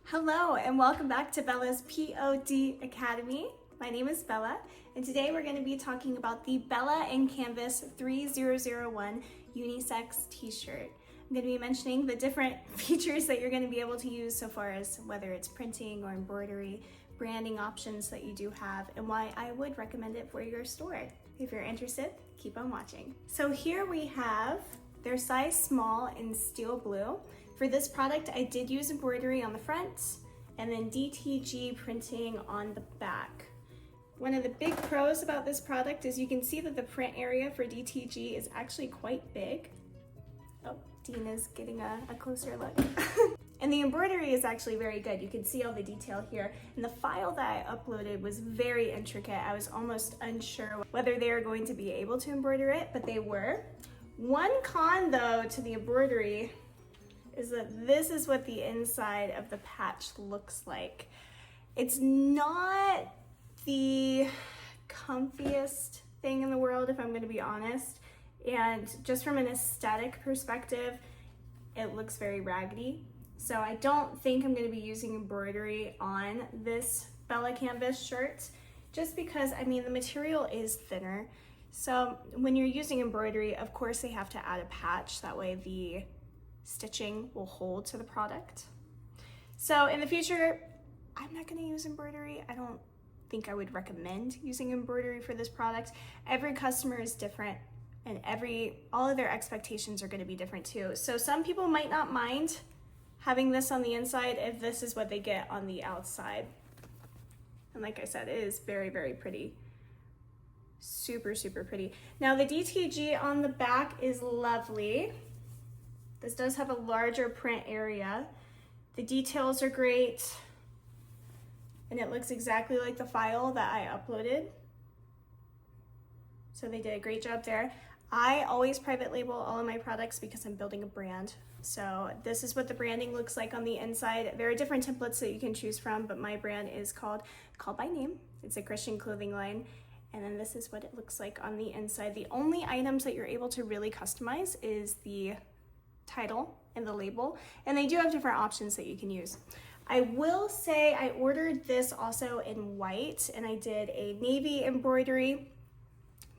Hello and welcome back to Bella's POD Academy. My name is Bella and today we're going to be talking about the Bella and Canvas 3001 Unisex t-shirt. I'm going to be mentioning the different features that you're going to be able to use so far as whether it's printing or embroidery, branding options that you do have, and why I would recommend it for your store. If you're interested, keep on watching. So here we have their size small in steel blue. For this product, I did use embroidery on the front and then DTG printing on the back. One of the big pros about this product is you can see that the print area for DTG is actually quite big. Oh, Dean is getting a closer look. And the embroidery is actually very good. You can see all the detail here. And the file that I uploaded was very intricate. I was almost unsure whether they were going to be able to embroider it, but they were. One con though to the embroidery is that this is what the inside of the patch looks like. It's not the comfiest thing in the world, if I'm gonna be honest. And just from an aesthetic perspective, it looks very raggedy. So I don't think I'm gonna be using embroidery on this Bella Canvas shirt, just because, I mean, the material is thinner. So when you're using embroidery, of course they have to add a patch, that way the stitching will hold to the product. So in the future, I'm not gonna use embroidery. I don't think I would recommend using embroidery for this product. Every customer is different and all of their expectations are gonna be different too. So some people might not mind having this on the inside if this is what they get on the outside. And like I said, it is very, very pretty. Super, super pretty. Now the DTG on the back is lovely. This does have a larger print area. The details are great. And it looks exactly like the file that I uploaded. So they did a great job there. I always private label all of my products because I'm building a brand. So this is what the branding looks like on the inside. There are different templates that you can choose from, but my brand is called by Name. It's a Christian clothing line. And then this is what it looks like on the inside. The only items that you're able to really customize is the title and the label, and they do have different options that you can use. I will say I ordered this also in white and I did a navy embroidery,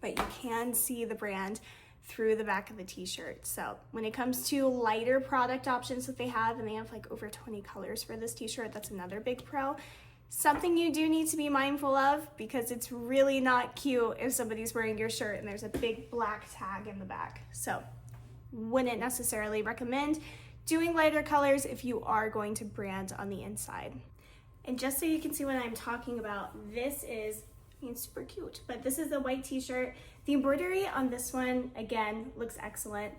but you can see the brand through the back of the t-shirt. So when it comes to lighter product options that they have, and they have like over 20 colors for this t-shirt, that's another big pro. Something you do need to be mindful of, because it's really not cute if somebody's wearing your shirt and there's a big black tag in the back. So wouldn't necessarily recommend doing lighter colors if you are going to brand on the inside. And just so you can see what I'm talking about, this is, I mean, super cute, but this is the white t-shirt. The embroidery on this one, again, looks excellent.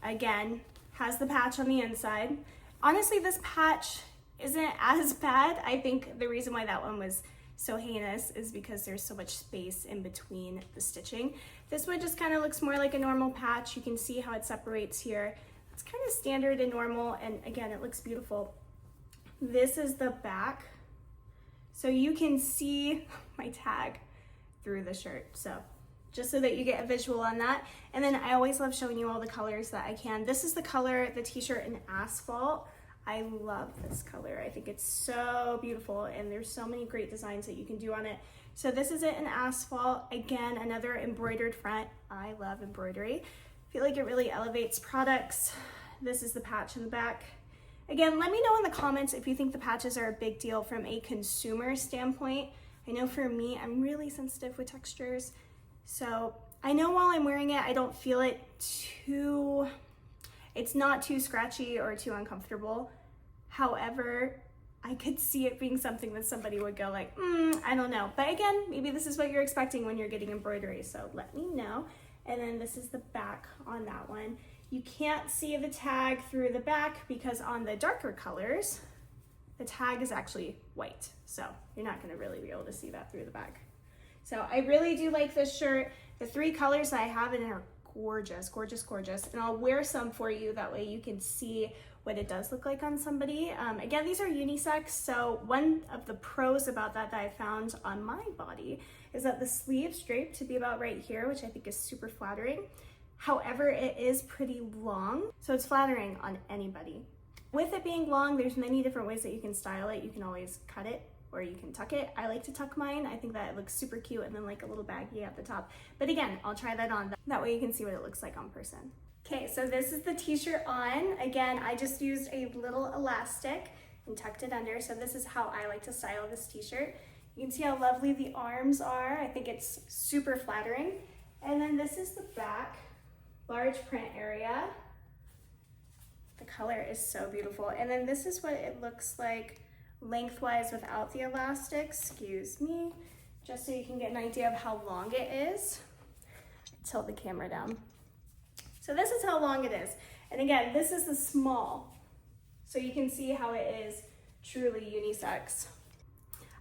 Again, has the patch on the inside. Honestly, this patch isn't as bad. I think the reason why that one was so heinous is because there's so much space in between the stitching. This one just kind of looks more like a normal patch. You can see how it separates here. It's kind of standard and normal, and again, it looks beautiful. This is the back. So you can see my tag through the shirt. So just so that you get a visual on that. And then I always love showing you all the colors that I can. This is the color, the t-shirt in Asphalt. I love this color. I think it's so beautiful, and there's so many great designs that you can do on it. So this is it in Asphalt. Again, another embroidered front. I love embroidery. I feel like it really elevates products. This is the patch in the back. Again, let me know in the comments if you think the patches are a big deal from a consumer standpoint. I know for me, I'm really sensitive with textures. So I know while I'm wearing it, I don't feel it it's not too scratchy or too uncomfortable. However, I could see it being something that somebody would go like, I don't know. But again, maybe this is what you're expecting when you're getting embroidery, so let me know. And then this is the back on that one. You can't see the tag through the back because on the darker colors, the tag is actually white. So you're not gonna really be able to see that through the back. So I really do like this shirt. The 3 colors that I have in it are gorgeous, gorgeous, gorgeous. And I'll wear some for you, that way you can see what it does look like on somebody. Again, these are unisex, so one of the pros about that I found on my body is that the sleeves drape to be about right here, which I think is super flattering. However, it is pretty long, so it's flattering on anybody. With it being long, there's many different ways that you can style it. You can always cut it or you can tuck it. I like to tuck mine. I think that it looks super cute and then like a little baggy at the top. But again, I'll try that on. That way you can see what it looks like on person. Okay, so this is the t-shirt on. Again, I just used a little elastic and tucked it under. So this is how I like to style this t-shirt. You can see how lovely the arms are. I think it's super flattering. And then this is the back, large print area. The color is so beautiful. And then this is what it looks like lengthwise without the elastic, excuse me, just so you can get an idea of how long it is. Tilt the camera down. So this is how long it is. And again, this is the small. So you can see how it is truly unisex.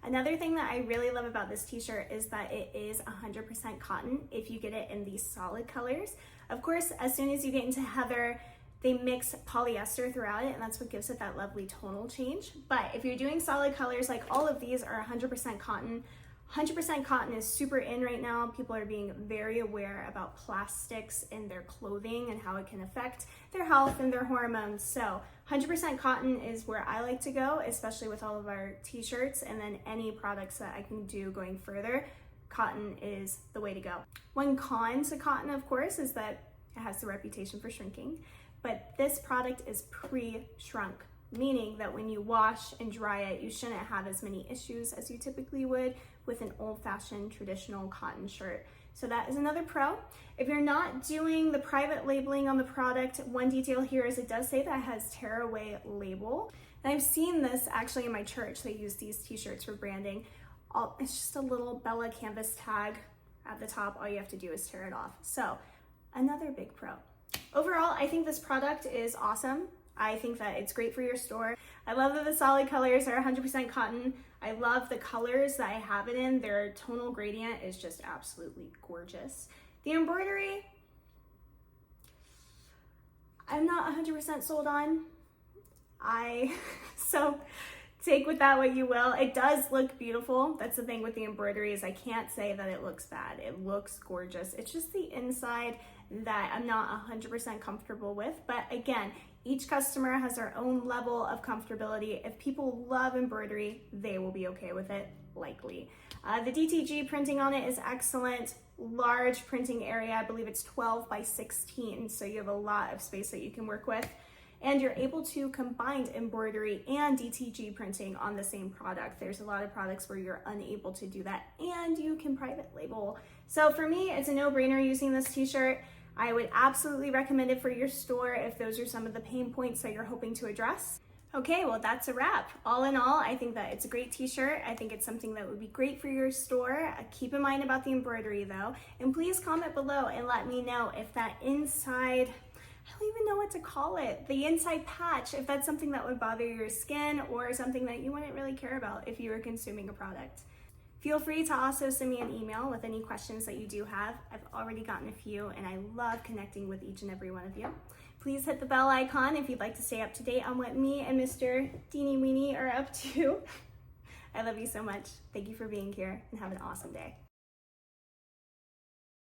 Another thing that I really love about this t-shirt is that it is 100% cotton if you get it in these solid colors. Of course, as soon as you get into heather, they mix polyester throughout it, and that's what gives it that lovely tonal change. But if you're doing solid colors, like all of these are 100% cotton. 100% cotton is super in right now. People are being very aware about plastics in their clothing and how it can affect their health and their hormones. So 100% cotton is where I like to go, especially with all of our t-shirts, and then any products that I can do going further, cotton is the way to go. One con to cotton, of course, is that it has the reputation for shrinking, but this product is pre-shrunk, meaning that when you wash and dry it, you shouldn't have as many issues as you typically would with an old-fashioned traditional cotton shirt. So that is another pro. If you're not doing the private labeling on the product, one detail here is it does say that it has tearaway label. And I've seen this actually in my church. They use these t-shirts for branding. It's just a little Bella canvas tag at the top. All you have to do is tear it off. So another big pro. Overall, I think this product is awesome. I think that it's great for your store. I love that the solid colors are 100% cotton. I love the colors that I have it in. Their tonal gradient is just absolutely gorgeous. The embroidery, I'm not 100% sold on. So take with that what you will. It does look beautiful. That's the thing with the embroidery is I can't say that it looks bad. It looks gorgeous. It's just the inside that I'm not 100% comfortable with. But again, each customer has their own level of comfortability. If people love embroidery, they will be okay with it, likely. The DTG printing on it is excellent. Large printing area, I believe it's 12 by 16, so you have a lot of space that you can work with. And you're able to combine embroidery and DTG printing on the same product. There's a lot of products where you're unable to do that, and you can private label. So for me, it's a no-brainer using this t-shirt. I would absolutely recommend it for your store if those are some of the pain points that you're hoping to address. Okay, well that's a wrap. All in all, I think that it's a great t-shirt. I think it's something that would be great for your store. Keep in mind about the embroidery though, and please comment below and let me know if that inside, I don't even know what to call it, the inside patch, if that's something that would bother your skin or something that you wouldn't really care about if you were consuming a product. Feel free to also send me an email with any questions that you do have. I've already gotten a few and I love connecting with each and every one of you. Please hit the bell icon if you'd like to stay up to date on what me and Mr. Deanie Weenie are up to. I love you so much. Thank you for being here and have an awesome day.